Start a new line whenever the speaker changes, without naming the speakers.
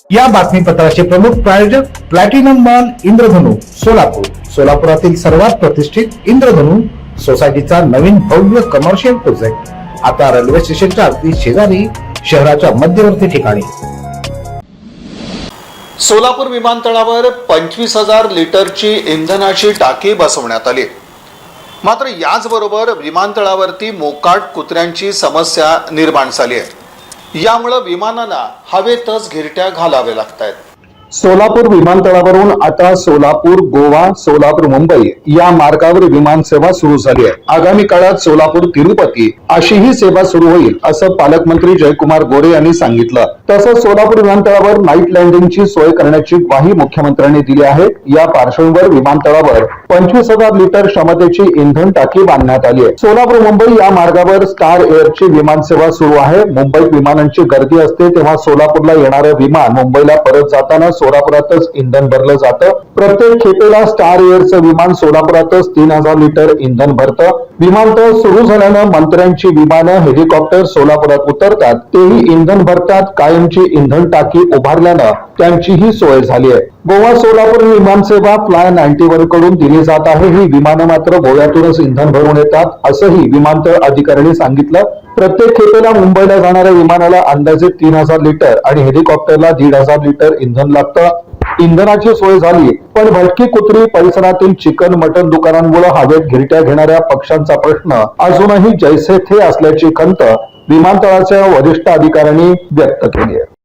या बातमीपत्राचे प्रमुख प्रायोजक प्लॅटिनम मॉल इंद्रधनु सोलापूर. सोलापुरातील सर्वात प्रतिष्ठित इंद्रधनु सोसायटीचा नवीन भव्य कमर्शियल प्रोजेक्ट आता रेल्वे स्टेशनच्या अगदी शेजारी शहराच्या मध्यवर्ती ठिकाणी.
सोलापूर विमानतळावर 25,000 लिटरची इंधनाची टाकी बसवण्यात आली. मात्र याचबरोबर विमानतळावरती मोकाट कुत्र्यांची समस्या निर्माण झाली आहे. यामुळे विमानांना हवेतच घिरट्या घालाव्या लागत आहेत.
सोलापूर विमानतळावरून आता सोलापूर, गोवा, सोलापूर, मुंबई या मार्गावर विमान सेवा सुरू झाली आहे. आगामी काळात सोलापूर, तिरुपती अशी ही सेवा सुरू होईल असं पालकमंत्री जयकुमार गोरे यांनी सांगितलं. तसंच सोलापूर विमानतळावर नाईट लँडिंगची सोय करण्याची ग्वाही मुख्यमंत्र्यांनी दिली आहे. या पार्श्वभूमीवर विमानतळावर 25,000 लिटर क्षमतेची इंधन टाकी बांधण्यात आली आहे. सोलापूर, मुंबई या मार्गावर स्टार एअरची विमान सेवा सुरू आहे. मुंबईत विमानांची गर्दी असते तेव्हा सोलापूरला येणारं विमान मुंबईला परत जाताना सोलापुरातच इंधन भरलं जातं. प्रत्येक खेपेला स्टार एअरचं विमान सोलापुरातच 3,000 लिटर इंधन भरतं. विमानतळ सुरू झाल्यानं मंत्र्यांची विमानं, हेलिकॉप्टर सोलापुरात उतरतात, तेही इंधन भरतात. कायमची इंधन टाकी उभारल्यानं त्यांची ही सोय झाली आहे. गोवा सोलापूर विमान सेवा फ्लाय 91 कडून दिली जात आहे. ही विमानं मात्र गोव्यातूनच इंधन भरून येतात असंही विमानतळ अधिकाऱ्यांनी सांगितलं. प्रत्येक खेपेला मुंबईला जाणाऱ्या विमानाला अंदाजे 3,000 लिटर आणि हेलिकॉप्टरला 1,500 लिटर इंधन लागतं. इंधनाची सोय झाली, पण भटकी कुत्री, परिसरातील चिकन मटन दुकानांमुळे हवेत घिरट्या घेणाऱ्या पक्ष्यांचा प्रश्न अजूनही जैसे थे असल्याची खंत विमानतळाच्या वरिष्ठ अधिकाऱ्यांनी व्यक्त केली आहे.